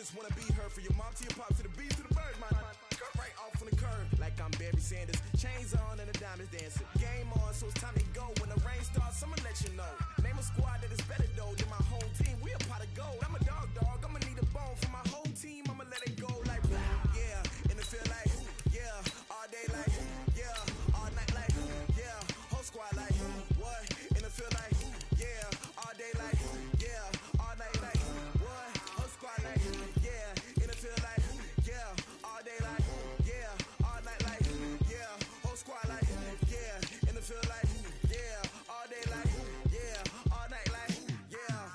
just wanna be heard. For your mom to your pop to the beat to the bird, man. Cut right off on the curb, like I'm Barry Sanders. Chains on and the diamonds dancing. Game on, so it's time to go. When the rain starts, I'ma let you know. Name a squad that is better though than my whole team. We a pot of gold. I'm a dog. I'ma need a bone for my whole team. I'ma let it go like yeah, and it feel like yeah, all day like yeah, all night like yeah, whole squad like what? And it feel like yeah, all day like yeah, all night like what? Whole squad like yeah, and it feel like yeah, all day like yeah, all night like yeah, whole squad like yeah, and it feel like yeah, all day like yeah, all night like yeah.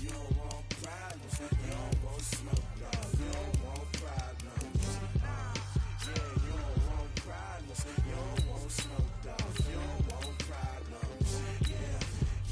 You don't want problems, you don't want smoke, dog. You don't want problems. Yeah, you don't want problems, you don't want smoke, dog. You don't want problems.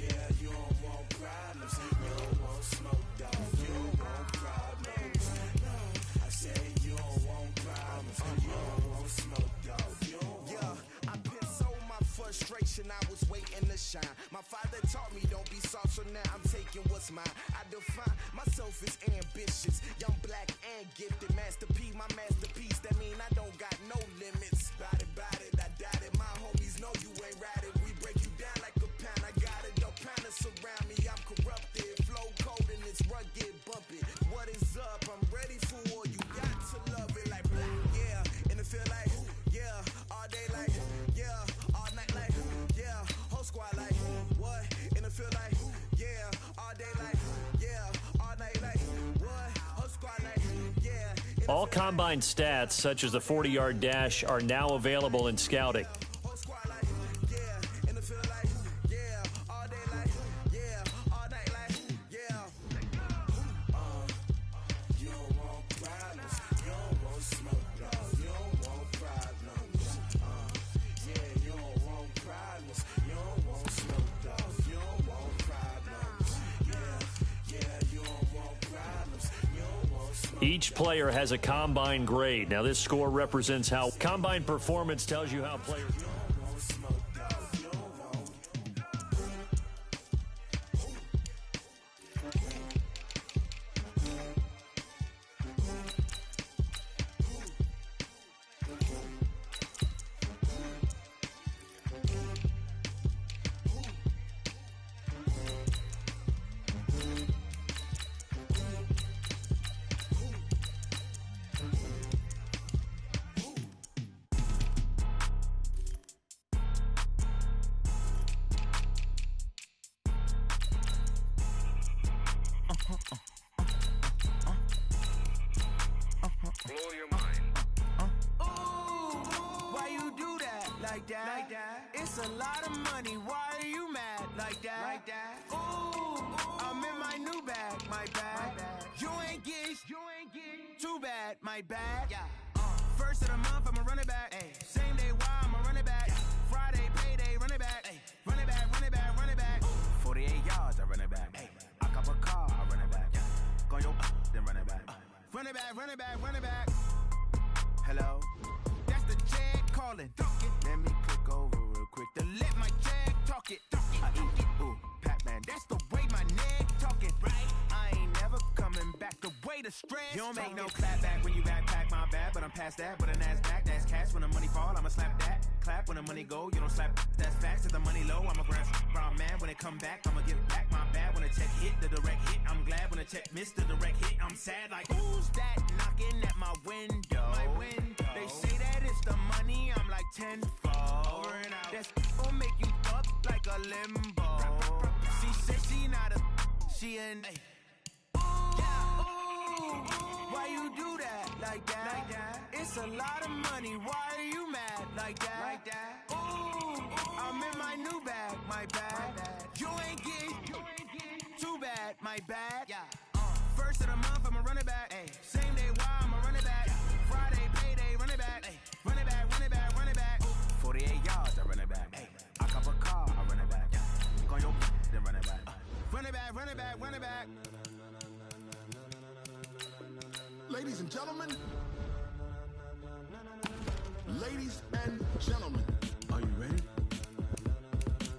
Yeah, you don't want problems, you don't want smoke, dog. You don't want problems. No, I say you don't want problems, you don't want smoke, dog. You don't want. I put so my frustration, I was waiting to shine. My father taught me don't be soft, so now I'm taking what's mine. I define myself as ambitious, young, black, and gifted. Master P, my masterpiece, that mean I don't got no limits. Bout it, I doubt it. My homies know you ain't ratted. We break you down like a pound. I got it, don't pound us around me. I'm corrupted, flow cold and it's rugged, bump it. What is up? I'm ready for war. You got to love it like yeah, and it feel like yeah, all day like yeah, all night like yeah, whole squad like what? And it feel like yeah, all day like yeah, all night like what? Whole squad like yeah. All combine stats, such as the 40-yard dash, are now available in scouting. Whole squad like yeah, and it feel like yeah, all day like yeah, all night like yeah. You don't want problems, you don't want smoke, dog. You don't want problems. Yeah, you don't want problems, you don't want smoke, dog. You don't want problems. Yeah, you don't want problems, you don't want smoke. Each player has a combine grade. Now, this score represents how combine performance tells you how players. You don't want smoke, dog. You don't want. Blow your mind. Why you do that? Like that? It's a lot of money. Why are you mad? Like that? Ooh, I'm in my new bag. My bag. You ain't get too bad. My bag. Yeah. First of the month, I'ma run it back. Ay. Same day, why I'ma run it back. Friday, payday, run it back. Ay. Run it back, run it back, run it back. 48 yards, I run it back. Ay. I cop a car, I run it back. Go your then run it back. Run it back, run it back, run it back. Hello? That's the jag calling. Let me click over real quick to let my jag talk it. I eat it, ooh, Pac-Man. That's the way my neck talking, right? I ain't never coming back the way the stress. You don't make no clap back when you backpack my bad, but I'm past that. But an ass back, that's cash. When the money fall, I'ma slap that. Clap when the money go, you don't slap. That's facts. If the money low, I'ma grab brown man. When it come back, I'ma give back my bad. When the check hit, the direct hit, I'm glad. When the check missed the direct hit, I'm sad. Like who's that knocking at my window? My window. They say that it's the money, I'm like tenfold. Over and out. That's gon' make you up like a limbo. She said she not a, she an. Why you do that? Like that? It's a lot of money. Why are you mad? Like that? Ooh, I'm in my new bag. My bag. You ain't get too bad. My bag. Yeah. First of the month, I'ma run it back. Ay. Same day, why I'ma run it back. Friday, payday, run it back. Ay. Run it back, run it back, run it back. 48 yards, I run it back. Ay. I cop a car, I run it back. Go your then run it back. Run it back, run it back, run it back. Ladies and gentlemen, are you ready?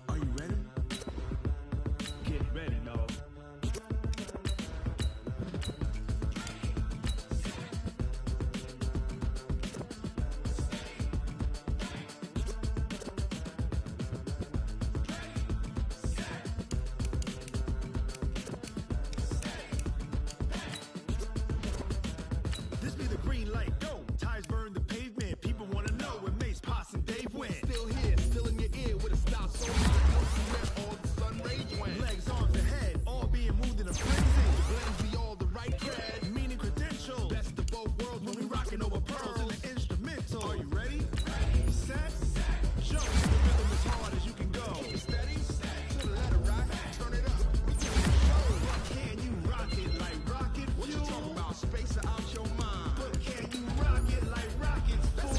Are you ready? Get ready, dog. green light, go. Tires burn the pavement. People want to know where Mace, Potts, and Dave went. Still here, still in your ear with a style so hot. No see where all the sun rays went. Legs, arms, and head, all being moved in a frenzy. The blends be all the right thread, meaning credentials. Best of both worlds when we rocking over pearls in the instrumental. Are you ready? Set, jump. The rhythm as hard as you can go. Keep it steady, to the letter right. Turn it up. But can you rock it like rocket fuel? What you talking about? Space out your mind. But can you rock it like rockets, fool?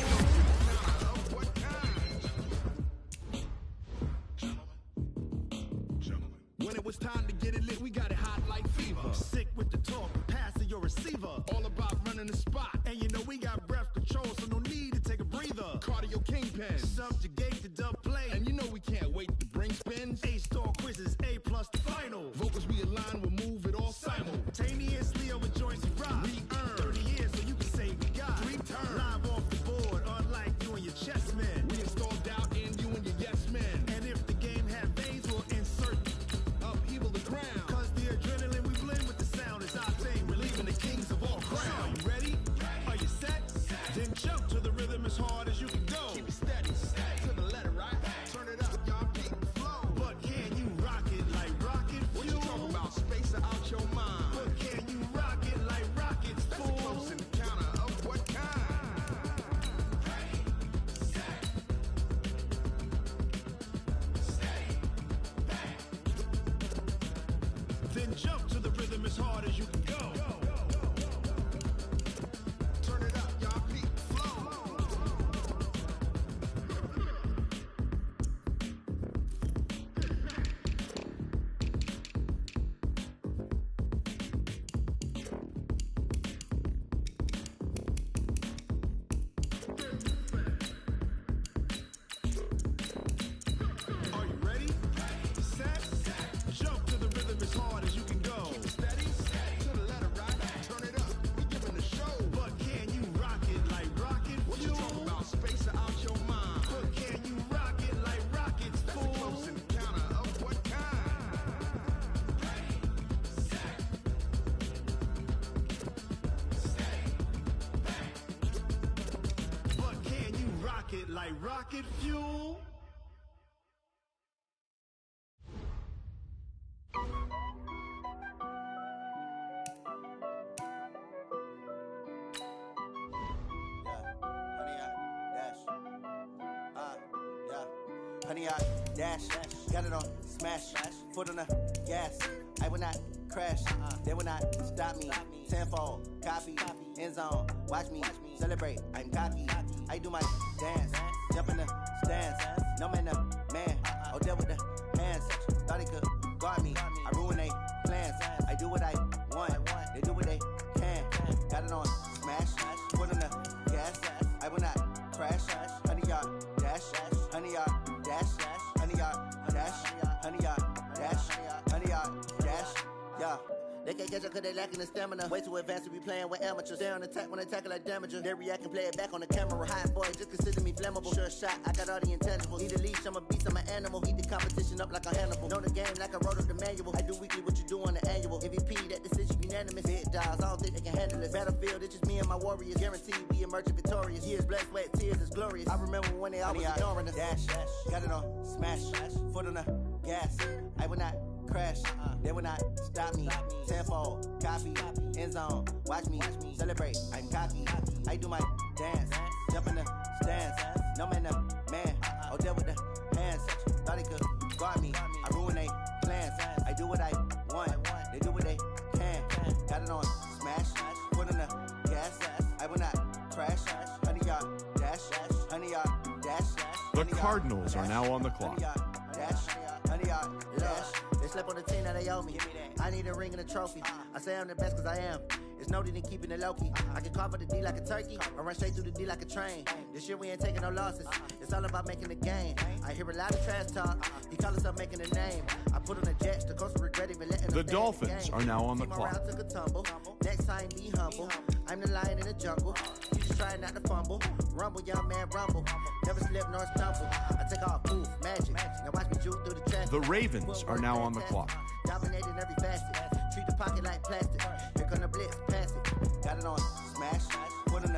What kind? When it was time to get it lit, we got it hot like fever. Sick with the talk, passing your receiver. All about running the spot. And you know we got breath control, so no need to take a breather. Cardio kingpin, subjugate the dub play. And you know we can't wait to bring spins. A-star quizzes, A+ the final. Vocals we align, we'll move it all simultaneously over joints we rock. We earn 30 years, so you can say we got 3 turns. Live off the board, unlike you and your chess men. We installed doubt in you and your yes men. And if the game had veins, we'll insert upheaval the ground. Cause the adrenaline we blend with the sound is our thing. We're leaving the kings of all crowns. Are you ready? Are you set? Then jump to the rhythm as hard as you can go. Keep it steady, to the letter right. Turn it up, y'all keep the flow. But can you rock it like rocket fuel? What you talking about? Space out your mind. But can you rock it like rockets, fool? That's close in the counter of what kind? Then jump to the rhythm as hard as you can go. Turn it up, y'all keep the flow. Are you ready? Set, jump to the rhythm as hard as you can go. Keep it steady, to the letter right. Turn it up, we giving the show. But can you rock it like rocket fuel? What you talking about? Space out your mind. But can you rock it like rockets, fool? That's close in the counter of what kind? But can you rock it like rocket fuel? Honey, I dash, got it on smash, foot on the gas. I will not crash, they will not stop me. Tenfold, copy, end zone, watch me celebrate. I'm cocky, I do my dance, jump in the stands. No man, man, oh deal with the hands. Thought he could guard me, I ruin they plans. I do what I want, they do what they can. Got it on smash, foot on the gas. I will not crash, honey, y'all dash, honey, y'all dash, honey, y'all dash, honey, y'all dash, honey, y'all dash, yeah. They can't catch up cause they lacking the stamina. Way too advanced to be playing with amateurs. Stay on attack when they tackle like damager. They react and play it back on the camera. Hot boy, just consider me flammable. Sure shot, I got all the intangibles. Need a leash, I'm a beast, I'm an animal. Heat the competition up like a Hannibal. Know the game like I wrote up the manual. I do weekly what you do on the annual. MVP, that decision unanimous. Big dials, I don't think they can handle it. Battlefield, it's just me and my warriors. Guaranteed we emerging victorious. Years, blood, sweat, tears is glorious. I remember when they always ignoring us. Dash, got it on smash, foot on the gas. I will not crash, they will not stop me. Tenfold, copy, end zone, watch me celebrate. I'm cocky, I do my dance, jump in the stands. No man, man, oh deal with the hands. Thought he could guard me, I ruin they plans. I do what I want, they do what they can. Got it on smash, foot on the gas. I will not crash, honey, y'all dash, honey, y'all dash. The Cardinals are now on the clock. Honey, y'all dash. They slept on the team that they owe me. I need a ring and a trophy. I say I'm the best cause I am. It's no need in keeping it low-key. I can carve for the D like a turkey, or run straight through the D like a train. This year we ain't taking no losses. It's all about making the game. I hear a lot of trash talk. He call himself making a name. I put on the Jets, the coach regret even letting them The Dolphins are now on the Team clock. around took a tumble. Next time be humble. I'm the lion in the jungle. You just trying not to fumble. Rumble, young man, rumble. Never slip nor stumble. I take off, poof, magic. Now watch me juke through the traffic. The Ravens are now on the clock. Dominating every facet. Treat the pocket like plastic. Here come the blitz, pass it. Got it on smash, put in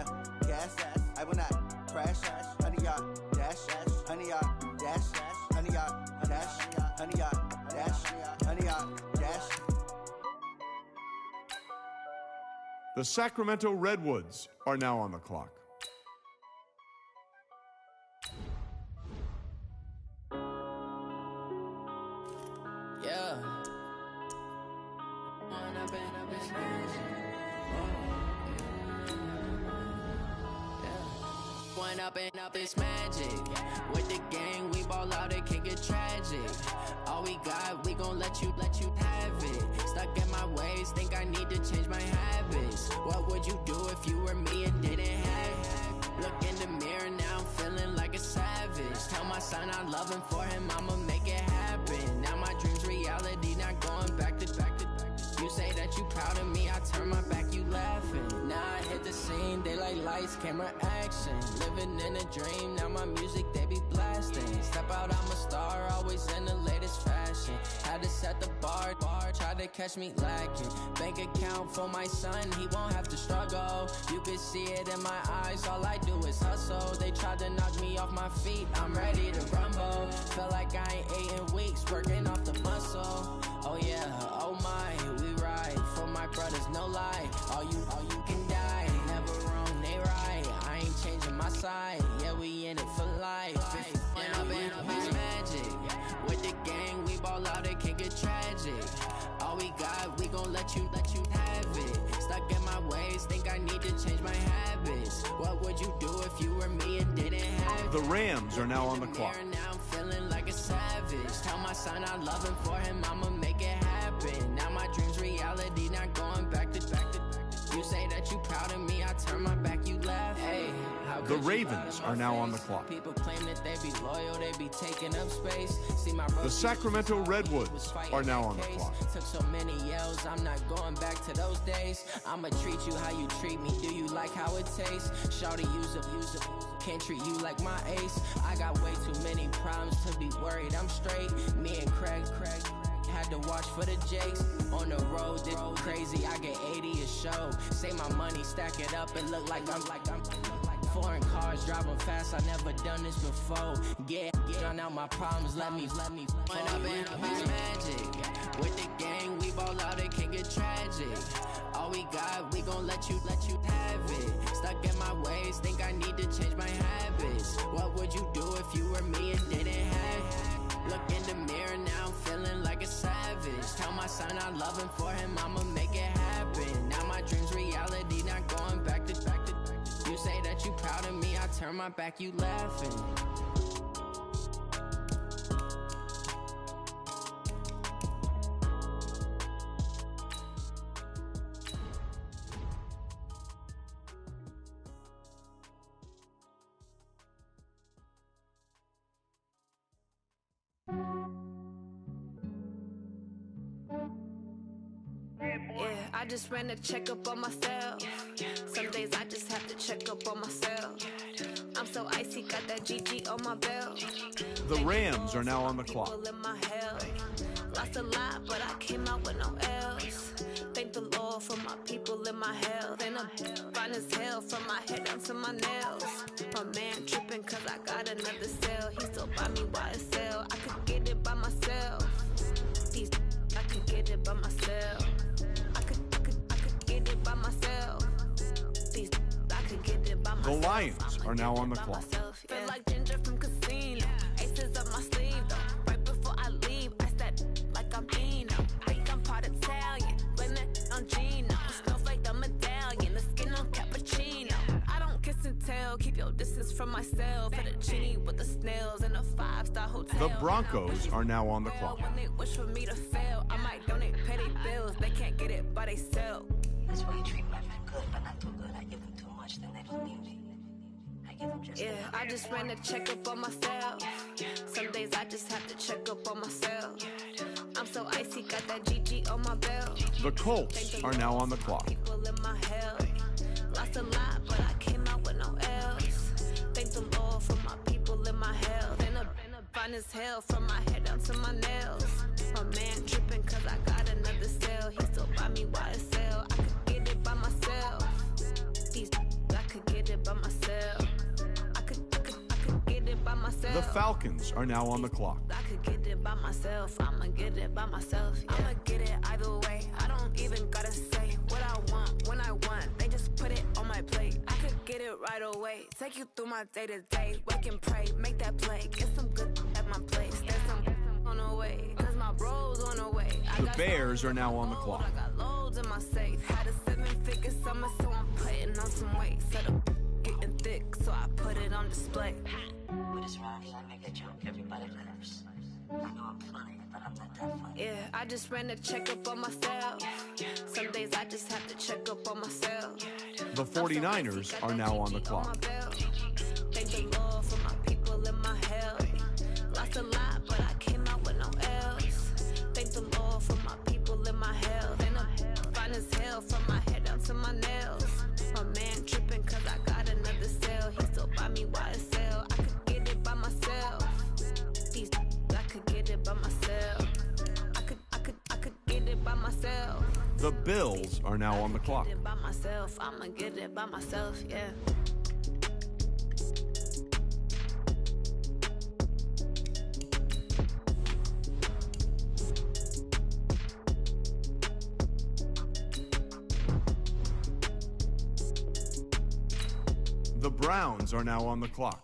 The Sacramento Redwoods are now on the clock. Yeah. One up and up is magic. With the gang, we ball out, it can get tragic. All we got, we gon' let you have it. Stuck in my ways, think I need to change my habits. What would you do if you were me and didn't have it? Look in the mirror, now I'm feeling like a savage. Tell my son I love him, for him I'ma make it happen. Now my dream's reality, not going back to. You say that you proud of me, I turn my back, you laughing. Now I hit the scene, they like lights, camera, action. Living in a dream, now my music, they be blasting. Step out, I'm a star, always in the latest fashion. Had to set the bar, tried to catch me lacking. Bank account for my son, he won't have to struggle. You can see it in my eyes, all I do is hustle. They tried to knock me off my feet, I'm ready to rumble. Feel like I ain't ate in weeks, working off the muscle. Oh yeah, oh my, we ride for my brothers, no lie. All you can die, never wrong, they right. I ain't changing my side, yeah, we in it for life. And up is magic. With the gang, we ball out, it can get tragic. All we got, we gon' let you have it. Stuck in my ways, think I need to change my habits. What would you do if you were me and didn't have it? The Rams are now on the clock. Now I'm feeling like a savage. Tell my son I love him, for him I'ma make it happen. Now my dream's reality, not going back to. You say that you proud of me, I turn my back, you laugh. Hey, The Ravens are now on the clock. People claim that they be loyal, they be taking up space. See my The Sacramento Redwoods are now on the clock. Took so many yells, I'm not going back to those days. I'ma treat you how you treat me. Do you like how it tastes? Shawty, use up. Can't treat you like my ace. I got way too many problems to be worried. I'm straight. Me and Craig had to watch for the Jakes. On the road, this crazy. I get 80 a show. Say my money, stack it up, and look like I'm foreign cars driving fast. I never done this before. Get drown out my problems. Let me. When up is magic. With the gang, we ball out. It can get tragic. All we got, we gon' let you have it. Stuck in my ways, think I need to change my habits. What would you do if you were me and didn't have it? Look in the mirror, now I'm feeling like a savage. Tell my son I love him, for him I'ma make it happen. Now my dream's reality, not going back to. You say that you proud of me, I turn my back, you laughing. Yeah, I just ran a checkup on myself. Some days I just have to check up on myself. I'm so icy, got that GG on my belt. The Rams are now on the clock. People in my health. Lost a lot, but I came out with no L's. Thank the Lord for my people in my health. And I'm fine as hell from my head down to my nails. My man tripping cause I got another cell. He still buy me YSL. I could get it by myself. These I could get it by myself. I could get it by myself. These I could get it by myself. The Lions are now on the clock. Feel like Ginger from Casino. Aces up my sleeve though. Right before I leave, I said like I'm Dino. Think I'm part Italian. Blame that on Gino. Smells like the medallion. The skin on cappuccino. I don't kiss and tell. Keep your distance from myself. For the genie with the snails in a 5-star hotel. The Broncos are now on the clock. When they wish for me to fail, I might donate petty bills. They can't get it by they self. That's why you treat my men good, but not too good. I give them too much, then they lose beauty. I give them just Yeah, I just ran a checkup on myself. Some days I just have to check up on myself. I'm so icy, got that GG on my belt. The Colts are now on the clock. People in my health. Lost a lot, but I came out with no L's. Thank the Lord for my people in my health. And I'm fine as hell from my head down to my nails. My man tripping cause I got another cell. He still buy me YSL. I could get it by myself. These I could get it by myself. I could get it by myself. The Falcons are now on the clock. I could get it by myself. I'ma get it by myself. Yeah. I'ma get it either way. I don't even gotta say what I want when I want. right away. Take you through my day-to-day. Wake and pray, make that play. Get some good at my place. There's some on the way, cause my bro's on the way. The Bears are now on the clock. I got loads in my safe. Had a 7-figure summer, so I'm putting on some weight. Said I'm getting thick, so I put it on display. With his rhymes, I make a joke, everybody laughs. I know I'm funny, but I'm not that funny. Yeah, I just ran a checkup on myself. Some days I just have to check up on myself. The 49ers are now on the clock. Thank the Lord for my people in my health. Lost a lot, but I came out with no else. Thank the Lord for my people in my health. And I'm fine as hell from my head down to my nails. My man tripping cause I got another sale. He still buy me YSL. I could get it by myself. These I could get it by myself. I could get it by myself. The Bills are now on the clock. Get it by myself. I'ma get it by myself, yeah. The Browns are now on the clock.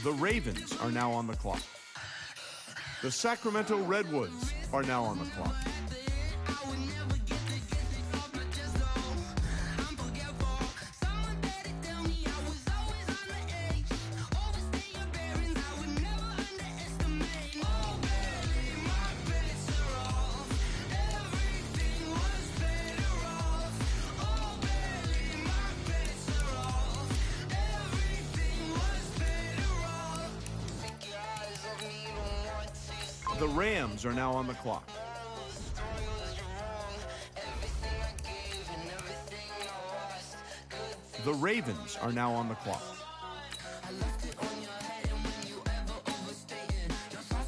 The Ravens are now on the clock. The Sacramento Redwoods are now on the clock. The Rams are now on the clock. The Ravens are now on the clock.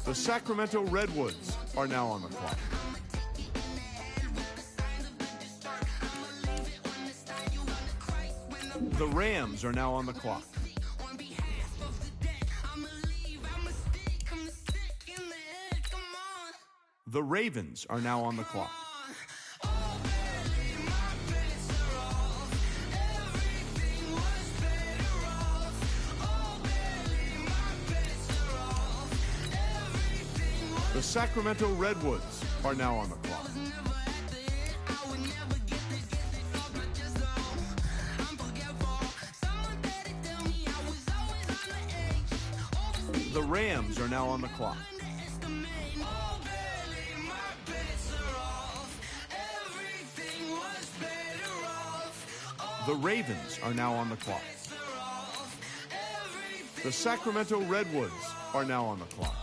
The Sacramento Redwoods are now on the clock. The Rams are now on the clock. The Ravens are now on the clock. The Sacramento Redwoods are now on the clock. The Rams are now on the clock. The Ravens are now on the clock. The Sacramento Redwoods are now on the clock.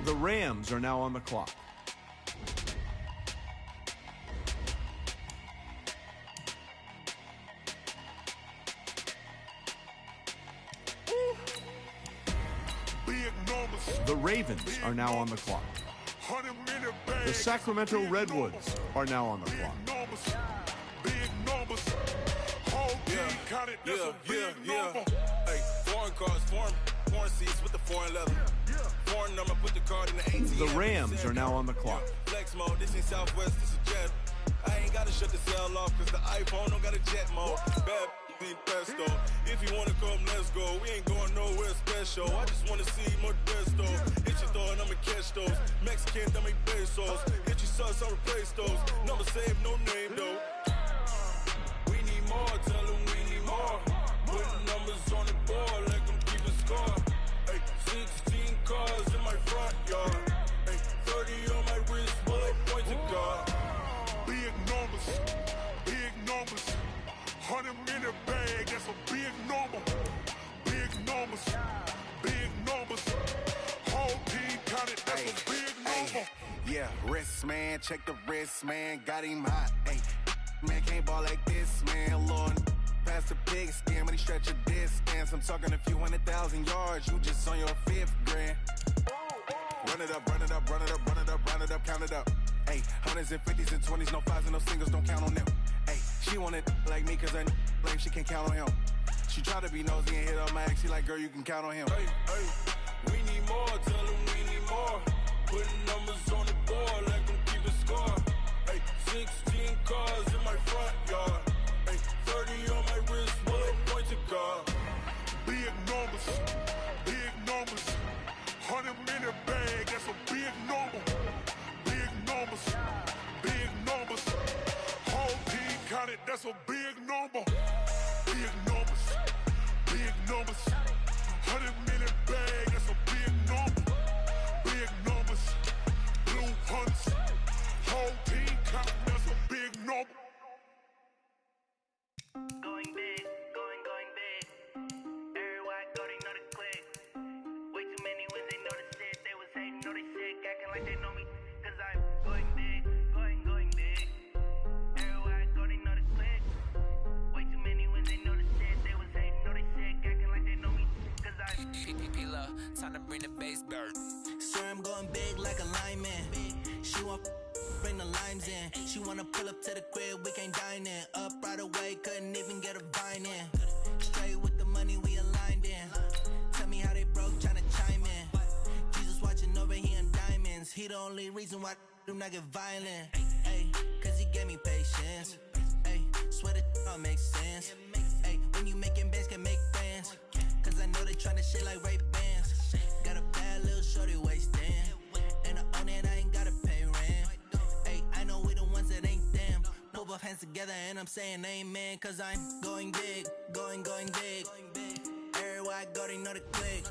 The Rams are now on the clock. The Ravens are now on the clock. The Sacramento Redwoods are now on the clock. Hey, foreign cars, foreign seats with the foreign leather. Foreign number, put the card in the ATM. The Rams are now on the clock. Flex mode, this ain't Southwest, this is jet. I ain't gotta shut the cell off, cause the iPhone don't got a jet mode. Bad need pesto. If you wanna come, let's go. We ain't going nowhere special. I just wanna see more desto. Hit your throw and I'ma catch those. Mexican, that make pesos. Hit your sauce, I'll replace those. Number save, no name though. We need more, tell them we need more. Putting numbers on the board, like them keep a score. Hey, 16 cars in my front yard. Hey, 30 on my wrist, bullet point to God. Big numbers, big numbers. 100 in a bag, that's a big number. Big numbers, big numbers. Whole team counted, that's a big number. Yeah, wrist man, check the wrist man, got him hot. Ay, man can't ball like this, man. Lord, past the big skin, when he stretch a distance. I'm talking a few 100,000 yards, you just on your 5th grand. Run it up, run it up, run it up, run it up, run it up, count it up. Ayy, hundreds and fifties and 20s, no fives and no singles, don't count on them. Ayy, she want it like me cause her lame, she can't count on him. She try to be nosy and hit up my ex, she like, girl, you can count on him. Hey, we need more, tell them we need more. Putting numbers on the board, let them keep a score. Hey, 16 cars in my front yard. Hey, 30 on my wrist, bullet point to God. Big numbers, big numbers. 100 minute bag, that's a big number. Big numbers, big numbers. Whole team counted, that's a big number. Big numbers, big numbers. 100 minute bag, that's a big number. Big numbers, blue hunts. Whole team counted, that's a big number. Going big, going big. Everywhere I go, they know the click. Way too many when they know the shit. They was hating, know they sick, acting like they know me. Cause I'm going big, going big. Everywhere I go, they know the click. Way too many when they know the shit. They was hating, know they sick, acting like they know me. Cause I'm love, time to bring the bass bird. Sir, I'm going big like a lineman. She want bring the limes in. She wanna pull up to the crib, we can't dine in. Up right away, couldn't even get a vine in. Straight with the money we aligned in. Tell me how they broke, tryna chime in. Jesus watching over here in diamonds. He the only reason why I do not get violent. Ay, cause he gave me patience. Ay, swear that all makes sense. Ay, when you making bands, can make friends. Cause I know they tryna shit like Ray Bans. Got a bad little shorty wasting. And I own it, I ain't gotta pay rent. Ay, I know we the ones that ain't them. Pull both hands together and I'm saying amen. Cause I'm going big, going big. Everywhere I go, they know the click.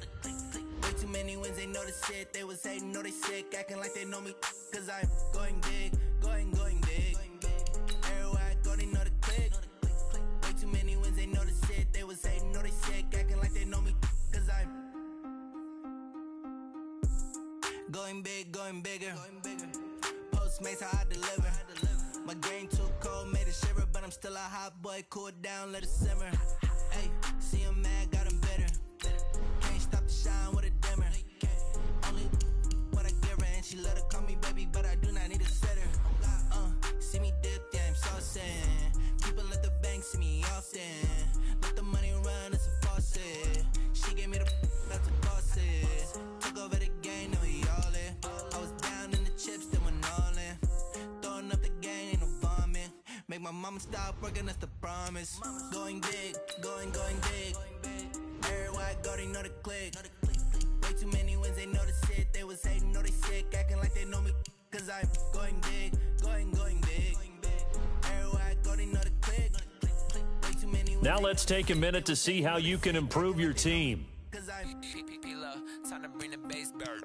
Way too many wins, they know the shit. They was hating, know they sick, acting like they know me. Cause I'm going big, going big. Everywhere I go, they know the click. Way too many wins, they know the shit. They was hating, know they sick, acting like they know me. Cause I'm going big, going bigger. Postmates how I deliver. My game too cold, made it shiver, but I'm still a hot boy. Cool it down, let it simmer. Hey, see him mad, got him bitter. Can't stop the shine with a dimmer. Only what I give her, and she let her call me baby, but I do not need a sitter. See me dip, yeah, I'm saucing. People at the bank see me often. Let the money run, it's a faucet. She gave me the that's a faucet. Took over the game, now we all in. I was down in the chips, then went all in. Throwing up the game, ain't no vomit. Make my mama stop working, that's the promise. Going big, going big. Everywhere I go, they know the click. Way too many wins, they know the shit. They was hating, know they sick, acting like they know me. Cause I'm going big, going big. Everywhere I go, they know the click. Way too many wins. Now let's take a minute to see how you can improve your team. Cause I'm love, time to bring the bass bird.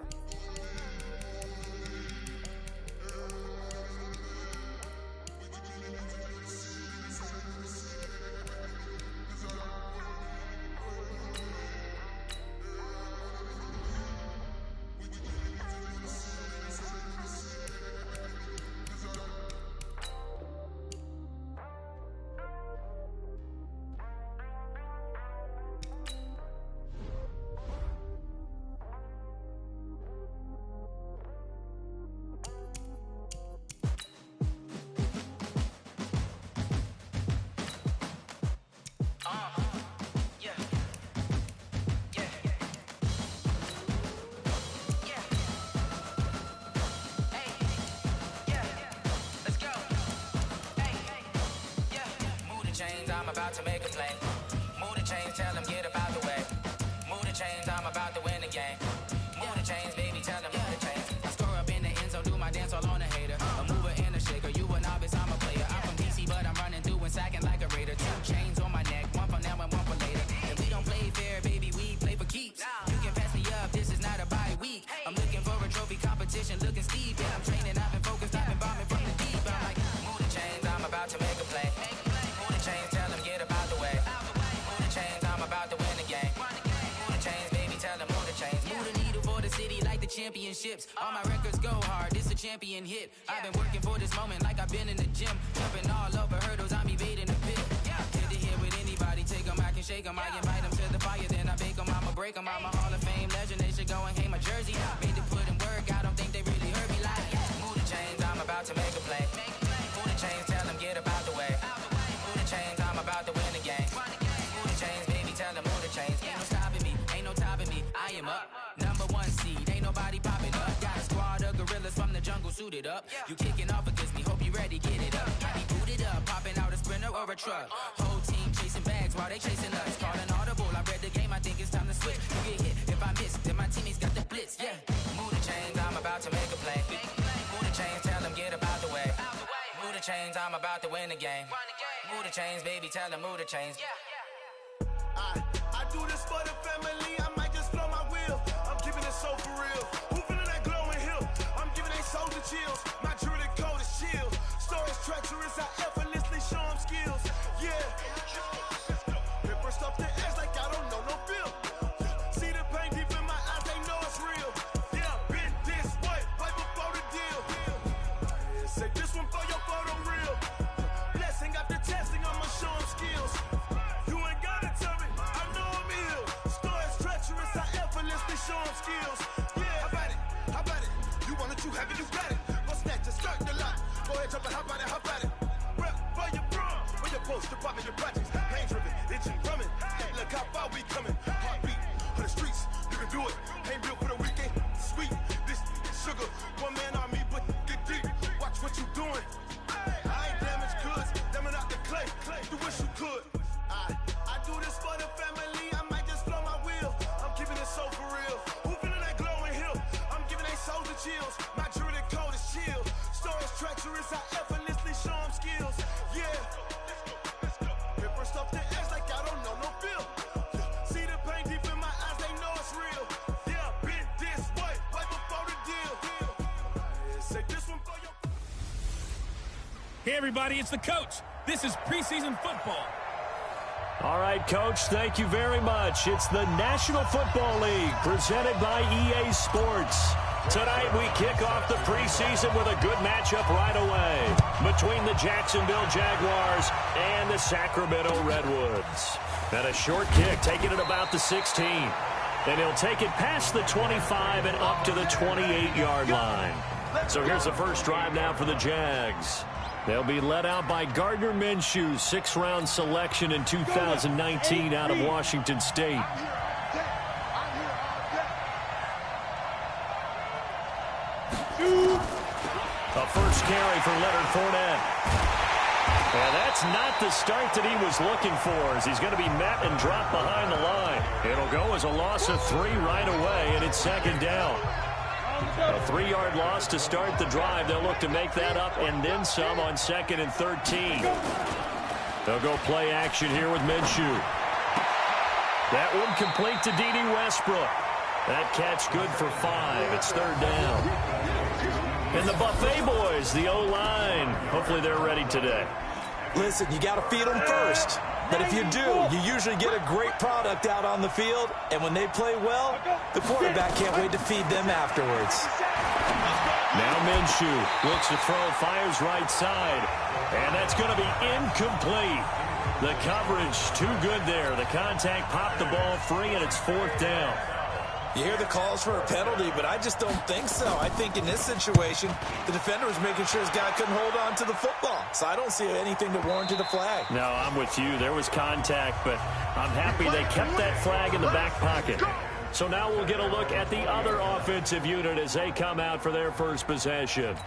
I'm about to make a play. Move the chains, tell them get about the way. Move the chains, I'm about to win the game. Move the chains, baby, tell them move the chains. I score up in the end zone, do my dance all on a hater. A mover and a shaker, you a novice, I'm a player. I'm from DC, but I'm running through and sacking like a raider. 2 chains on my neck, one for now and one for later. If we don't play fair, baby, we play for keeps. You can pass me up, this is not a bye week. I'm looking for a trophy competition, looking steep. Yeah, I'm training, I've been focused, I've been bombing from the deep. I'm like, move the chains, I'm about to make a play. Move the chains, tell them get about the way. Move the chains, I'm about to win the game. Move the chains, baby, tell them move the chains. Move the needle for the city like the championships. All my records go hard, this a champion hit. I've been working for this moment like I've been in the gym. Jumping all over hurdles, I'm evading the pit. Head to head with anybody, take them, I can shake them. I invite them to the fire, then I bake them. I'ma break them, I'm a Hall of Fame legend. They should go and hang my jersey. Made to put in work, I don't think they really heard me like. Move the chains, I'm about to make a play. Move the chains, tell them get about the way. Move the chains, I'm about to win the game. Move the chains, baby, tell them move the chains. Ain't no stopping me, ain't no topping me. I am up, number one seed, ain't nobody popping up. Got a squad of gorillas from the jungle suited up. You kicking off against me, hope you ready, get it up. I be booted up, popping out a sprinter or a truck. Whole team chasing bags while they chasing us. Calling audible, I read the game, I think it's time to switch. You get hit, if I miss, then my teammates got the blitz, yeah. Move the chains, I'm about to make a play. Move the chains, tell them get about the way. Move the chains, I'm about to win the game. Move the chains, baby, tell them move the chains. I do this for the family, I might just blow my wheel. I'm giving it so for real. Who feeling that glowing hill? I'm giving they soldier chills. My jewelry code is chill. Stories treacherous, I effortlessly show them skills. Yeah. Paper stuff the edge like I don't know no bill. See the pain deep in my eyes, they know it's real. Yeah, been this way, right before the deal. Say this one for your photo real. Blessing after testing, I'ma show them skills. You ain't gotta tell me, I know I'm ill. Stories treacherous, I effortlessly show them skills. Yeah, how about it? You want it, you have it, you got it. Go snatch it, skirt the lot. Go ahead, jump it, how about it? Rep where you from? Where your post, department, your projects. Pain driven, itching, drumming. Hey, look how far we coming. Heartbeat on the streets, you can do it. Ain't built for the weekend. Sweet, this sugar. One man army, but get deep. Watch what you doing. I ain't damaged goods, damning out the clay. You wish you could. I do this for the family, I might just blow my wheel. I'm keeping it so for real. Who feeling that glowing hill? I'm giving they soldier chills. My jewelry code is chill. Stories treacherous, I effortlessly show them skills. Yeah. Paper stuff the edge like I don't know no bill. See the pain deep in my eyes, they know it's real. Yeah, been this way, right before the deal. Say this one for your... Hey, everybody, it's the coach. This is preseason football. All right, Coach, thank you very much. It's the National Football League presented by EA Sports. Tonight, we kick off the preseason with a good matchup right away between the Jacksonville Jaguars and the Sacramento Redwoods. And a short kick, taking it about the 16. And he'll take it past the 25 and up to the 28-yard line. So here's the first drive now for the Jags. They'll be led out by Gardner Minshew, 6th-round selection in 2019 out of Washington State. A first carry for Leonard Fournette. And that's not the start that he was looking for, as he's going to be met and dropped behind the line. It'll go as a loss of 3 right away, and it's second down. A 3-yard loss to start the drive. They'll look to make that up and then some on 2nd and 13. They'll go play action here with Minshew. That one complete to D.D. Westbrook. That catch good for 5. It's 3rd down. And the Buffet boys, the O-line. Hopefully they're ready today. Listen, you got to feed them first. But if you do, you usually get a great product out on the field. And when they play well, the quarterback can't wait to feed them afterwards. Now Minshew looks to throw, fires right side. And that's going to be incomplete. The coverage too good there. The contact popped the ball free, and it's 4th down. You hear the calls for a penalty, but I just don't think so. I think in this situation, the defender was making sure his guy couldn't hold on to the football. So I don't see anything to warrant a flag. No, I'm with you. There was contact, but I'm happy they kept that flag in the back pocket. So now we'll get a look at the other offensive unit as they come out for their first possession.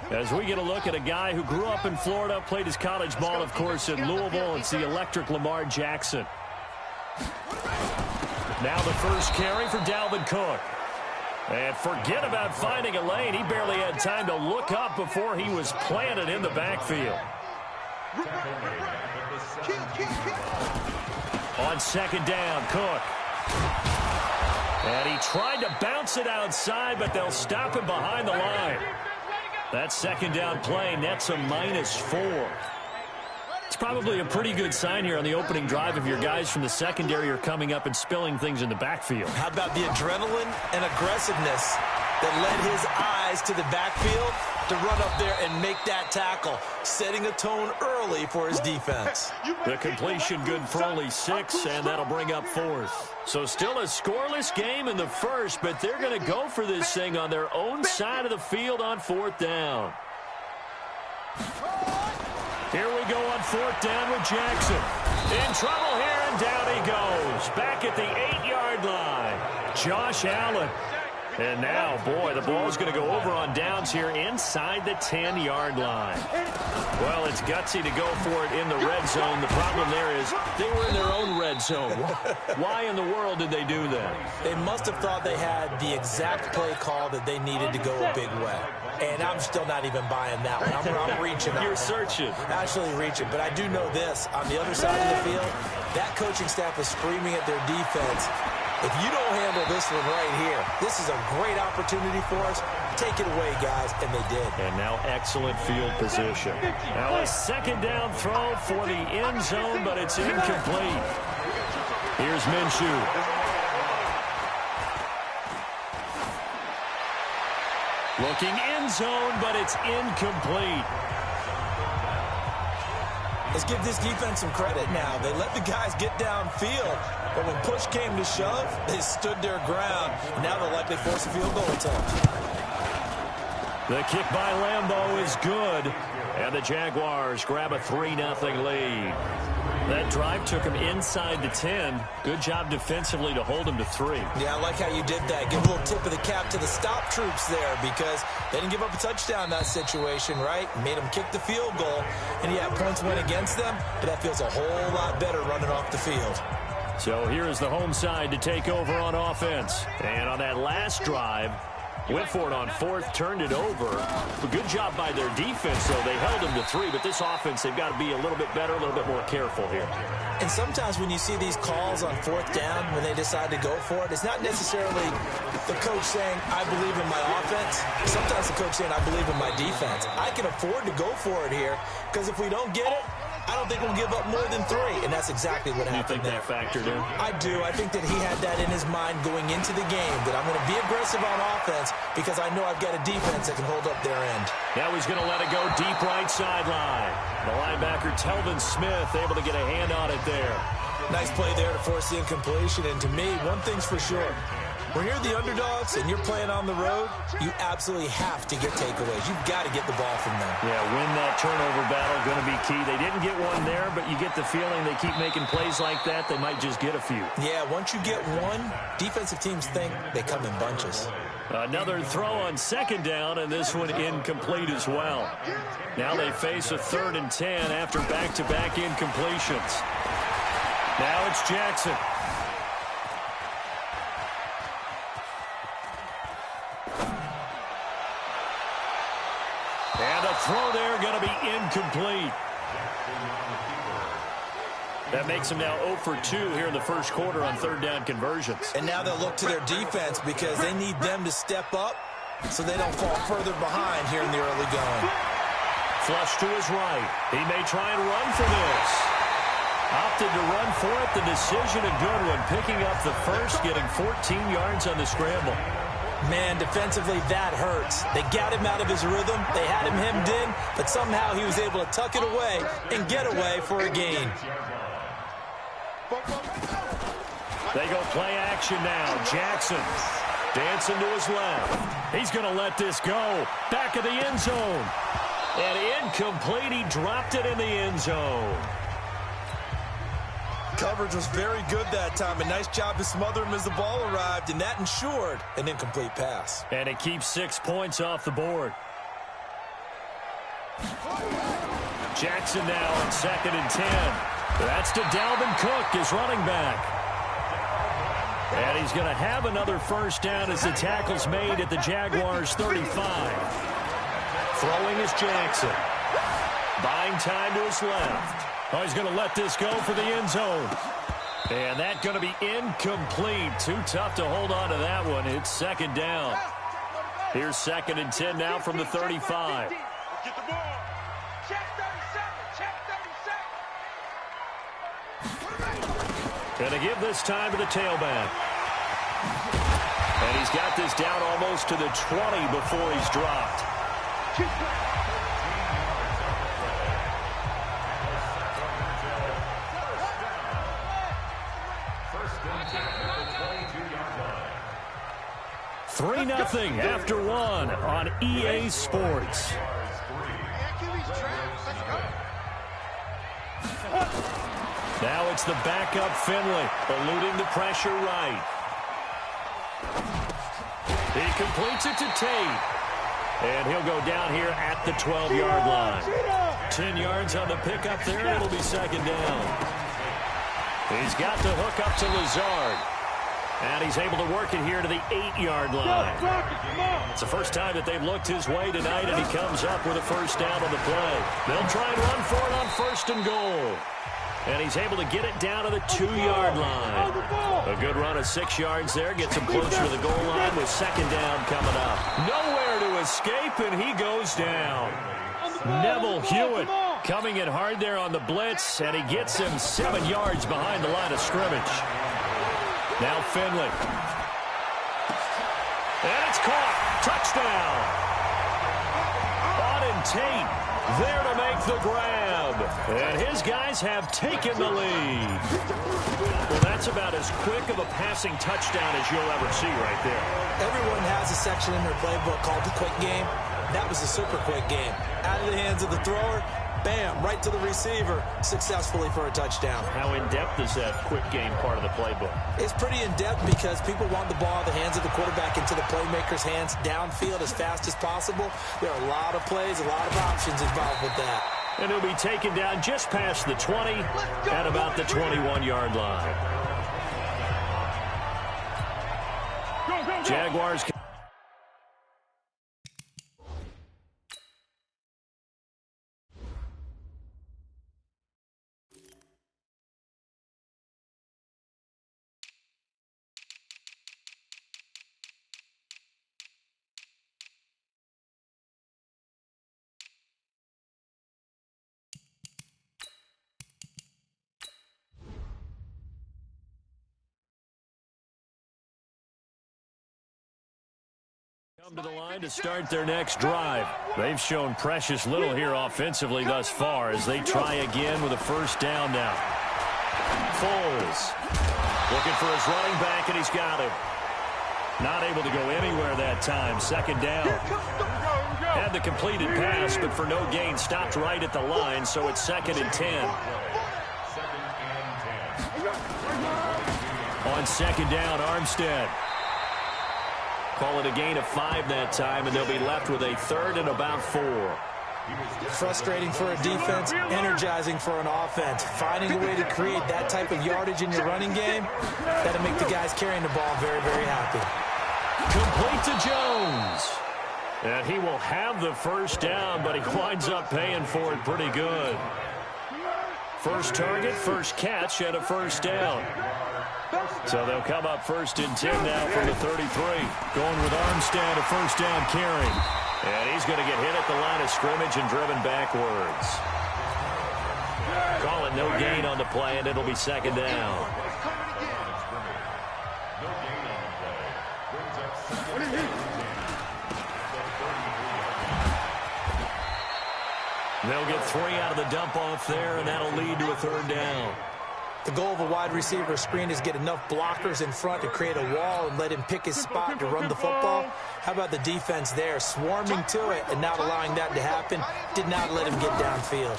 As we get a look at a guy who grew up in Florida, played his college ball, of course, in Louisville. It's the electric Lamar Jackson. Now the first carry for Dalvin Cook. And forget about finding a lane. He barely had time to look up before he was planted in the backfield. On 2nd down, Cook. And he tried to bounce it outside, but they'll stop him behind the line. That 2nd down play nets a -4. It's probably a pretty good sign here on the opening drive if your guys from the secondary are coming up and spilling things in the backfield. How about the adrenaline and aggressiveness? that led his eyes to the backfield to run up there and make that tackle, setting a tone early for his defense. The completion good for only 6, and that'll bring up 4th. So still a scoreless game in the first, but they're going to go for this thing on their own side of the field on 4th down. Here we go on 4th down with Jackson. In trouble here, and down he goes. Back at the 8-yard line. Josh Allen. And now, boy, the ball's going to go over on downs here inside the 10-yard line. Well, it's gutsy to go for it in the red zone. The problem there is they were in their own red zone. Why in the world did they do that? They must have thought they had the exact play call that they needed to go a big way. And I'm still not even buying that one. I'm reaching. You're searching. Actually reaching. But I do know this. On the other side of the field, that coaching staff is screaming at their defense, if you don't handle this one right here, this is a great opportunity for us. Take it away, guys. And they did. And now excellent field position. Now a 2nd down throw for the end zone, but it's incomplete. Here's Minshew. Looking end zone, but it's incomplete. Let's give this defense some credit now. They let the guys get downfield, but when push came to shove, they stood their ground. Now they'll likely force a field goal attempt. The kick by Lambeau is good, and the Jaguars grab a 3-0 lead. That drive took him inside the 10. Good job defensively to hold him to 3. Yeah, I like how you did that. Give a little tip of the cap to the stop troops there because they didn't give up a touchdown in that situation, right? Made them kick the field goal, and yeah, points went against them, but that feels a whole lot better running off the field. So here is the home side to take over on offense. And on that last drive, went for it on 4th, turned it over. A good job by their defense, though. They held them to 3, but this offense, they've got to be a little bit better, a little bit more careful here. And sometimes when you see these calls on 4th down, when they decide to go for it, it's not necessarily the coach saying, I believe in my offense. Sometimes the coach saying, I believe in my defense. I can afford to go for it here because if we don't get it, I don't think we'll give up more than 3, and that's exactly what happened. You think that factored in? I do. I think that he had that in his mind going into the game, that I'm going to be aggressive on offense because I know I've got a defense that can hold up their end. Now he's going to let it go deep right sideline. The linebacker, Telvin Smith, able to get a hand on it there. Nice play there to force the incompletion, and to me, one thing's for sure. When you're the underdogs and you're playing on the road, you absolutely have to get takeaways. You've got to get the ball from them. Yeah, win that turnover battle, going to be key. They didn't get one there, but you get the feeling they keep making plays like that, they might just get a few. Yeah, once you get one, defensive teams think they come in bunches. Another throw on 2nd down, and this one incomplete as well. Now they face a 3rd and 10 after back-to-back incompletions. Now it's Jackson. And a throw there going to be incomplete. That makes them now 0 for 2 here in the first quarter on 3rd down conversions. And now they'll look to their defense because they need them to step up so they don't fall further behind here in the early going. Flush to his right. He may try and run for this. Opted to run for it. The decision a good one. Picking up the first, getting 14 yards on the scramble. Man, defensively, that hurts. They got him out of his rhythm. They had him hemmed in, but somehow he was able to tuck it away and get away for a gain. They go play action now. Jackson dancing to his left. He's going to let this go. Back of the end zone. And incomplete. He dropped it in the end zone. Coverage was very good that time. A nice job to smother him as the ball arrived, and that ensured an incomplete pass. And it keeps 6 points off the board. Jackson now on 2nd and 10. That's to Dalvin Cook, his running back. And he's going to have another first down as the tackle's made at the Jaguars' 35. Throwing is Jackson. Buying time to his left. Oh, he's going to let this go for the end zone. And that's going to be incomplete. Too tough to hold on to that one. It's 2nd down. Here's 2nd and 10 now from the 35. Get the ball. Check 37. Check 37. Going to give this time to the tailback. And he's got this down almost to the 20 before he's dropped. Three 0 after one on EA Sports. Now it's the backup Finley, eluding the pressure right. He completes it to Tate. And he'll go down here at the 12-yard line. 10 yards on the pickup there. It'll be second down. He's got the hook up to Lazard. And he's able to work it here to the 8-yard line. It's the first time that they've looked his way tonight, and he comes up with a first down on the play. They'll try and run for it on 1st and goal. And he's able to get it down to the 2-yard line. A good run of 6 yards there. Gets him closer to the goal line with second down coming up. Nowhere to escape, and he goes down. Neville Hewitt coming in hard there on the blitz, and he gets him 7 yards behind the line of scrimmage. Now Finley. And it's caught. Touchdown. Auden Tate there to make the grab. And his guys have taken the lead. Well, that's about as quick of a passing touchdown as you'll ever see right there. Everyone has a section in their playbook called the quick game. That was a super quick game. Out of the hands of the thrower, bam, right to the receiver, successfully for a touchdown. How in-depth is that quick game part of the playbook? It's pretty in-depth because people want the ball in the hands of the quarterback into the playmaker's hands downfield as fast as possible. There are a lot of plays, a lot of options involved with that. And he'll be taken down just past the 20 at about the 21-yard line. Jaguars. Come to the line to start their next drive. They've shown precious little here offensively thus far as they try again with a first down now. Foles looking for his running back, and he's got him. Not able to go anywhere that time. Second down. Had the completed pass, but for no gain. Stopped right at the line, so it's 2nd and 10. On second down, Armstead. Call it a gain of 5 that time, and they'll be left with a 3rd and about 4. Frustrating for a defense, energizing for an offense. Finding a way to create that type of yardage in your running game, that'll make the guys carrying the ball very, very happy. Complete to Jones. And he will have the first down, but he winds up paying for it pretty good. First target, first catch, and a first down. So they'll come up 1st and 10 now from the 33. Going with Armstead, a first down carry. And he's going to get hit at the line of scrimmage and driven backwards. Call it no gain on the play, and it'll be second down. They'll get 3 out of the dump-off there, and that'll lead to a 3rd down. The goal of a wide receiver screen is get enough blockers in front to create a wall and let him pick his spot to run the football. How about the defense there, swarming to it and not allowing that to happen? Did not let him get downfield.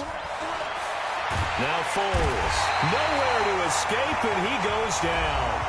Now Foles, nowhere to escape, and he goes down.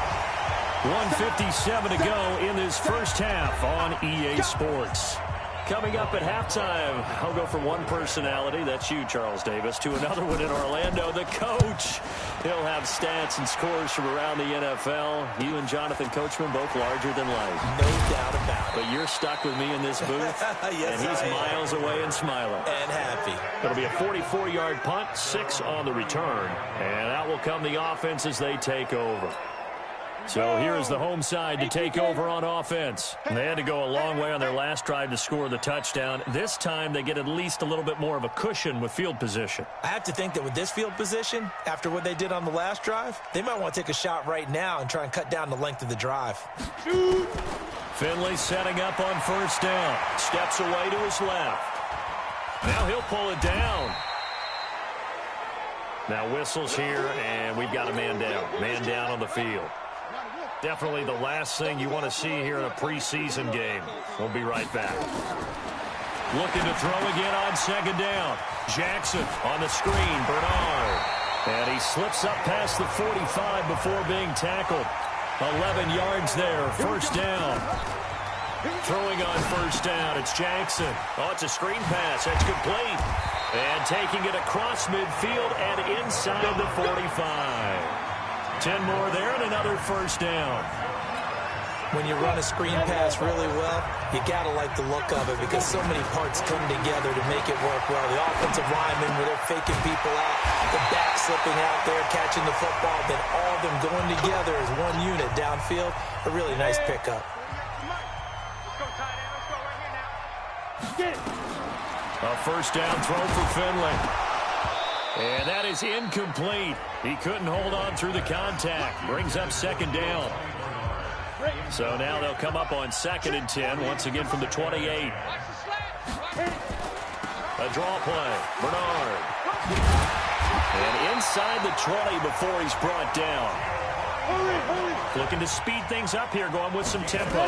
1:57 to go in this first half on EA Sports. Coming up at halftime, I'll go from one personality, that's you, Charles Davis, to another one in Orlando, the coach. He'll have stats and scores from around the NFL. You and Jonathan Coachman, both larger than life. No doubt about it. But you're stuck with me in this booth, yes, and he's miles away and smiling. And happy. It'll be a 44-yard punt, 6 on the return. And out will come the offense as they take over. So here's the home side to take over on offense. They had to go a long way on their last drive to score the touchdown. This time they get at least a little bit more of a cushion with field position. I have to think that with this field position, after what they did on the last drive, they might want to take a shot right now and try and cut down the length of the drive. Finley setting up on first down. Steps away to his left. Now he'll pull it down. Now whistles here, and we've got a man down. Man down on the field. Definitely the last thing you want to see here in a preseason game. We'll be right back. Looking to throw again on second down. Jackson on the screen. Bernard. And he slips up past the 45 before being tackled. 11 yards there. First down. Throwing on first down. It's Jackson. Oh, it's a screen pass. That's complete. And taking it across midfield and inside the 45. 10 more there and another first down. When you run a screen pass really well, you got to like the look of it because so many parts come together to make it work well. The offensive linemen, where they're faking people out, the back slipping out there, catching the football, then all of them going together as one unit downfield. A really nice pickup. A first down throw for Finley. And that is incomplete. He couldn't hold on through the contact. Brings up second down. So now they'll come up on 2nd and 10, once again from the 28. A draw play. Bernard. And inside the 20 before he's brought down. Looking to speed things up here, going with some tempo.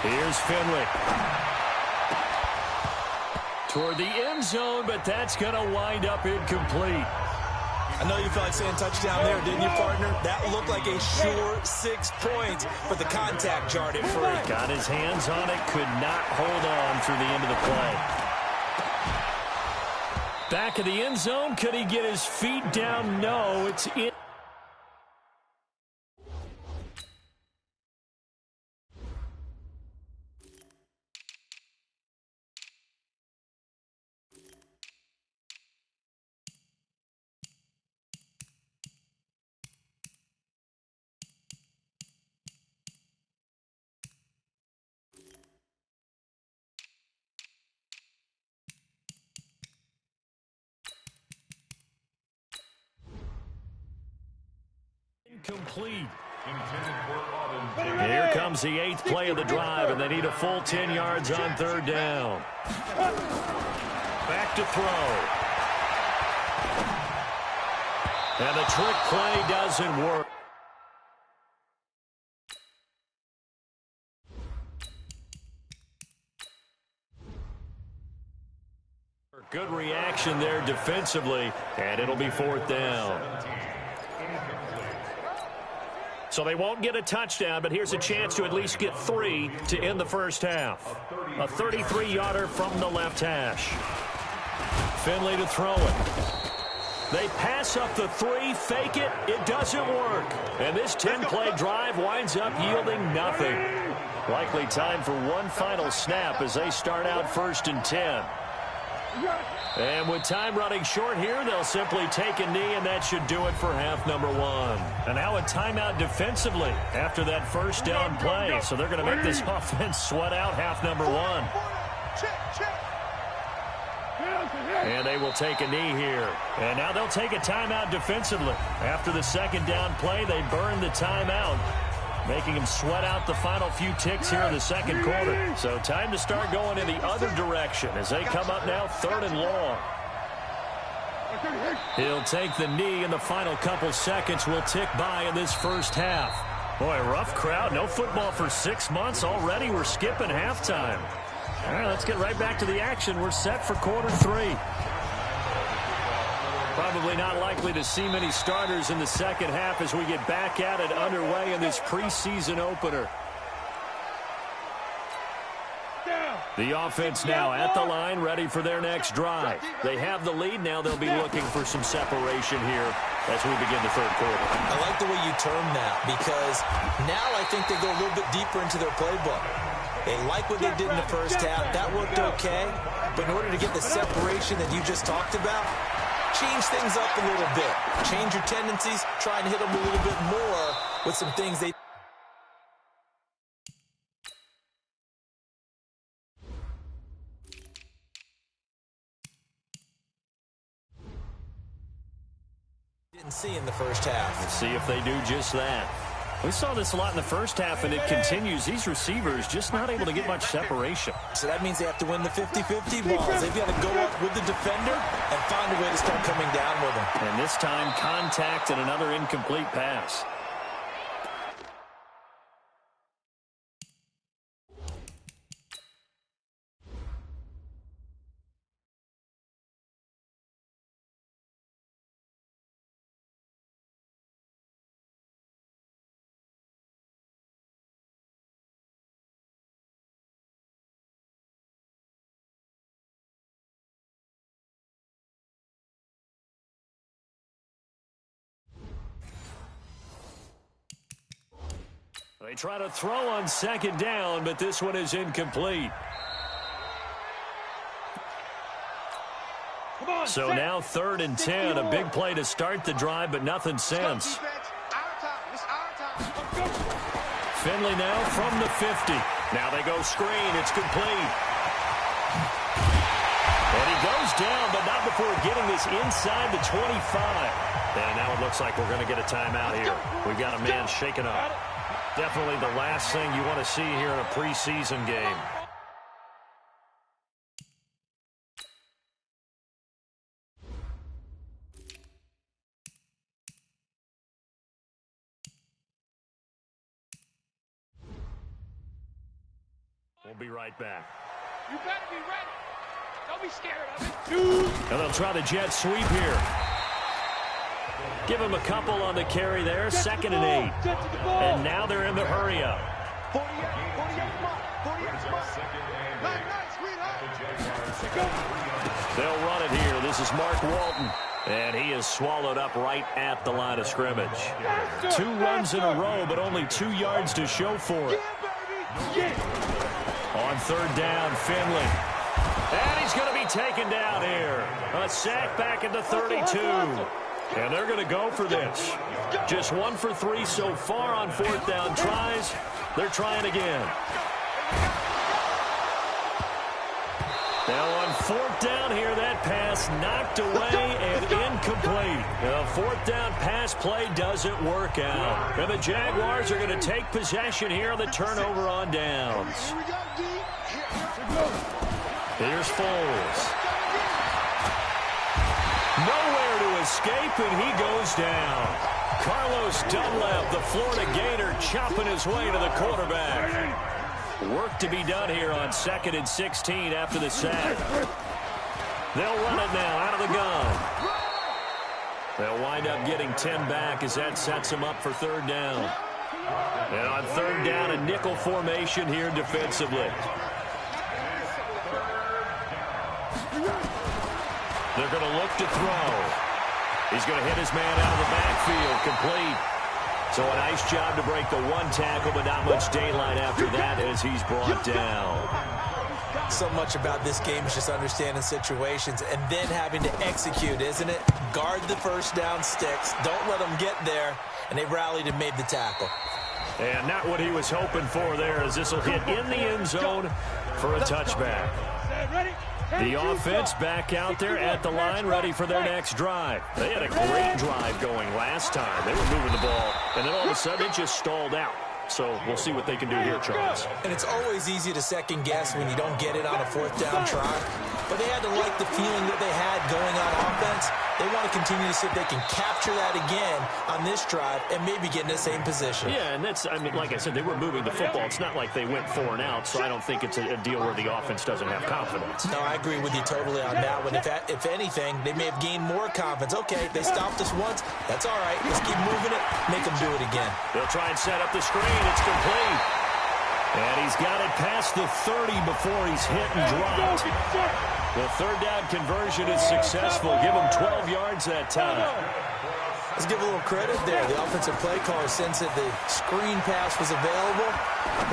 Here's Finley. Toward the end zone, but that's going to wind up incomplete. I know you felt like saying touchdown there, didn't you, partner? That looked like a sure 6 points, but the contact jarred it free. Got his hands on it, could not hold on through the end of the play. Back of the end zone, could he get his feet down? No, it's in. Complete. Here comes the 8th play of the drive, and they need a full 10 yards on 3rd down. Back to throw. And the trick play doesn't work. Good reaction there defensively, and it'll be 4th down. So they won't get a touchdown, but here's a chance to at least get 3 to end the first half. A 33-yarder from the left hash. Finley to throw it. They pass up the 3, fake it. It doesn't work. And this 10-play drive winds up yielding nothing. Likely time for one final snap as they start out 1st and 10. And with time running short here, they'll simply take a knee, and that should do it for half number 1. And now a timeout defensively after that first down play. So they're going to make this offense sweat out half number 1. And they will take a knee here. And now they'll take a timeout defensively. After the 2nd down play, they burn the timeout, making them sweat out the final few ticks here in the 2nd quarter. So time to start going in the other direction as they come up now 3rd and long. He'll take the knee, and the final couple seconds will tick by in this first half. Boy, rough crowd. No football for 6 months already. We're skipping halftime. All right, let's get right back to the action. We're set for quarter 3. Probably not likely to see many starters in the 2nd half as we get back at it underway in this preseason opener. The offense now at the line, ready for their next drive. They have the lead. Now they'll be looking for some separation here as we begin the 3rd quarter. I like the way you term that, because now I think they go a little bit deeper into their playbook. They like what they did in the first half. That worked okay. But in order to get the separation that you just talked about, change things up a little bit. Change your tendencies, try and hit them a little bit more with some things they didn't see in the first half. Let's see if they do just that. We saw this a lot in the first half, and it continues. These receivers just not able to get much separation. So that means they have to win the 50-50 balls. They've got to go up with the defender and find a way to start coming down with them. And this time, contact and another incomplete pass. They try to throw on second down, but this one is incomplete. So now 3rd and 10, a big play to start the drive, but nothing since. Finley now from the 50. Now they go screen. It's complete. And he goes down, but not before getting this inside the 25. And now it looks like we're going to get a timeout here. We've got a man shaken up. Definitely the last thing you want to see here in a preseason game. We'll be right back. You better be ready. Don't be scared of it. And they'll try the jet sweep here. Give him a couple on the carry there. 2nd and 8. And now they're in the hurry up. They'll run it here. This is Mark Walton. And he is swallowed up right at the line of scrimmage. 2 runs in a row, but only 2 yards to show for it. On 3rd down, Finley. And he's going to be taken down here. A sack back at the 32. And they're going to go for this. Just 1 for 3 so far on 4th down tries. They're trying again. Now on 4th down here, that pass knocked away and incomplete. The 4th down pass play doesn't work out. And the Jaguars are going to take possession here on the turnover on downs. Here's Foles. Nowhere to escape, and he goes down. Carlos Dunlap, the Florida Gator, chopping his way to the quarterback. Work to be done here on 2nd and 16 after the sack. They'll run it now out of the gun. They'll wind up getting 10 back as that sets them up for 3rd down. And on 3rd down, a nickel formation here defensively. They're going to look to throw. He's going to hit his man out of the backfield, complete. So a nice job to break the 1 tackle, but not much daylight after that as he's brought down. So much about this game is just understanding situations and then having to execute, isn't it? Guard the 1st down sticks. Don't let them get there. And they rallied and made the tackle. And not what he was hoping for there, as this will hit in the end zone for a touchback. The offense back out there at the line, ready for their next drive. They had a great drive going last time. They were moving the ball, and then all of a sudden it just stalled out. So we'll see what they can do here, Charles. And it's always easy to second guess when you don't get it on a 4th down try. But they had to like the feeling that they had going on offense. They want to continue to see if they can capture that again on this drive and maybe get in the same position. Yeah, and that's, I mean, like I said, they were moving the football. It's not like they went 4 and out, so I don't think it's a deal where the offense doesn't have confidence. No, I agree with you totally on that one. If anything, they may have gained more confidence. Okay, they stopped us once. That's all right. Let's keep moving it. Make them do it again. They'll try and set up the screen. It's complete. And he's got it past the 30 before he's hit and dropped. The 3rd down conversion is successful. Give him 12 yards that time. Let's give a little credit there. The offensive play caller sensed that the screen pass was available.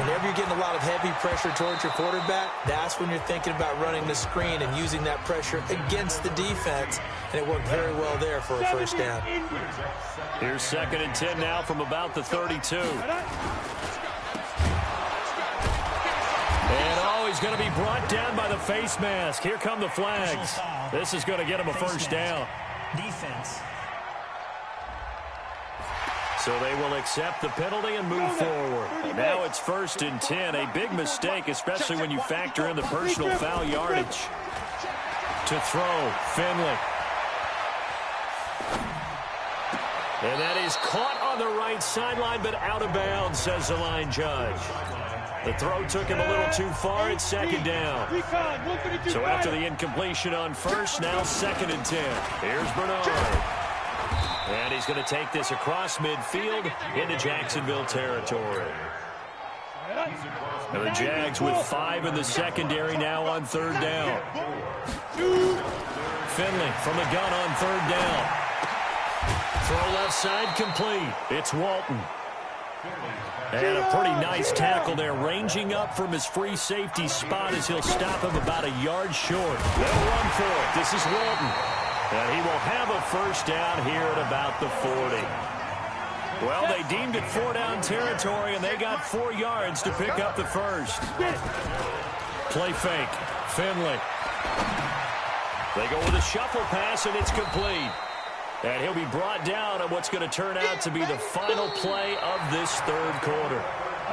Whenever you're getting a lot of heavy pressure towards your quarterback, that's when you're thinking about running the screen and using that pressure against the defense. And it worked very well there for a first down. Here's 2nd and 10 now from about the 32. And he's going to be brought down by the face mask. Here come the flags. This is going to get him a first down. Defense. So they will accept the penalty and move forward. And now it's 1st and 10. A big mistake, especially when you factor in the personal foul yardage. To throw, Finley. And that is caught on the right sideline, but out of bounds, says the line judge. The throw took him a little too far. It's 2nd down. So after the incompletion on 1st, now 2nd and 10. Here's Bernard. And he's going to take this across midfield into Jacksonville territory. And the Jags with 5 in the secondary now on 3rd down. Finley from the gun on 3rd down. Throw left side complete. It's Walton. And a pretty nice tackle there, ranging up from his free safety spot as he'll stop him about a yard short. They'll run for it. This is Walton. And he will have a first down here at about the 40. Well, they deemed it 4-down territory, and they got 4 yards to pick up the first. Play fake. Finley. They go with a shuffle pass, and it's complete. And he'll be brought down on what's going to turn out to be the final play of this 3rd quarter.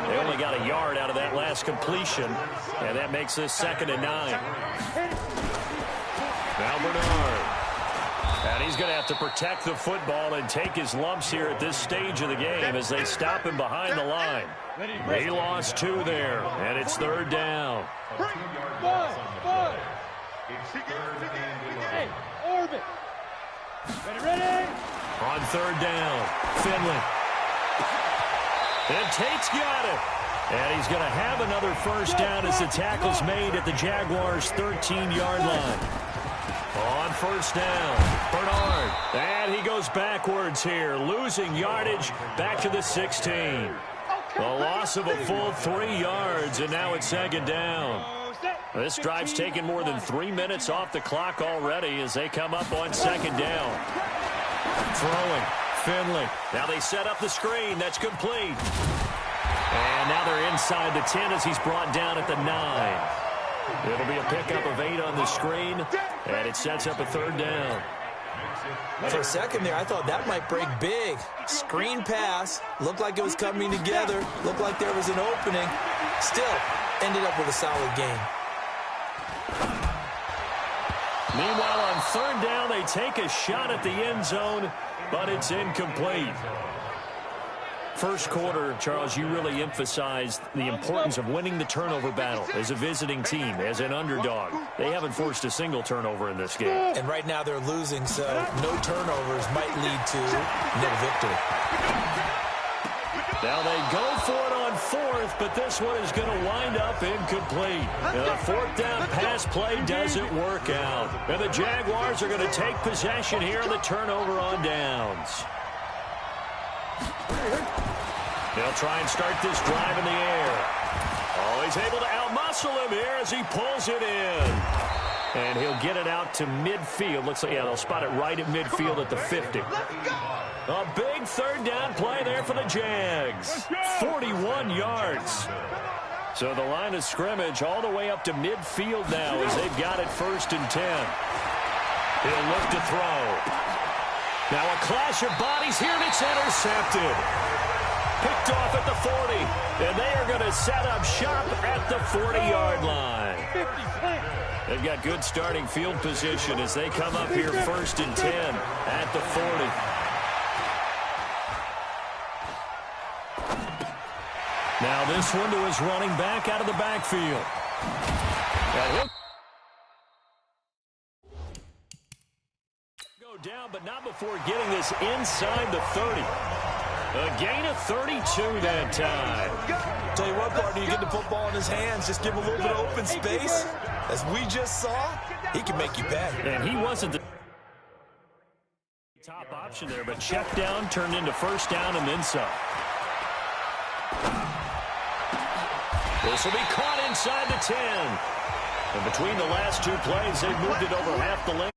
They only got a yard out of that last completion, and that makes this 2nd and 9. Now Bernard. And he's going to have to protect the football and take his lumps here at this stage of the game as they stop him behind the line. He lost 2 there, and it's 3rd down. Hey, Orbit. Ready? On 3rd down, Finley. And Tate's got it. And he's going to have another first down as the tackle's made at the Jaguars' 13-yard line. On 1st down, Bernard. And he goes backwards here, losing yardage back to the 16. A loss of a full 3 yards, and now it's 2nd down. This drive's taken more than 3 minutes off the clock already as they come up on 2nd down. Throwing, Finley. Now they set up the screen. That's complete. And now they're inside the 10 as he's brought down at the 9. It'll be a pickup of 8 on the screen, and it sets up a 3rd down. For a second there, I thought that might break big. Screen pass. Looked like it was coming together. Looked like there was an opening. Still, ended up with a solid game. Meanwhile, on 3rd down, they take a shot at the end zone, but it's incomplete. First quarter, Charles, you really emphasized the importance of winning the turnover battle as a visiting team, as an underdog. They haven't forced a single turnover in this game. And right now they're losing, so no turnovers might lead to no victory. Now they go for it on 4th, but this one is going to wind up incomplete. The 4th down pass play doesn't work out. And the Jaguars are going to take possession here on the turnover on downs. They'll try and start this drive in the air. Oh, he's able to outmuscle him here as he pulls it in. And he'll get it out to midfield. Looks like, yeah, they'll spot it right at midfield at the 50. A big 3rd down play there for the Jags. 41 yards. So the line of scrimmage all the way up to midfield now as they've got it 1st and 10. He'll look to throw. Now a clash of bodies here, and it's intercepted. Picked off at the 40, and they are going to set up shop at the 40-yard line. They've got good starting field position as they come up here 1st and 10 at the 40. Now this one to his running back out of the backfield. And he'll go down, but not before getting this inside the 30. A gain of 32 that time. Tell you what, partner, you get the football in his hands, just give him a little bit of open space. As we just saw, he can make you pay. And he wasn't the top option there, but check down turned into first down and then some. This will be caught inside the 10. And between the last two plays, they've moved it over half the length.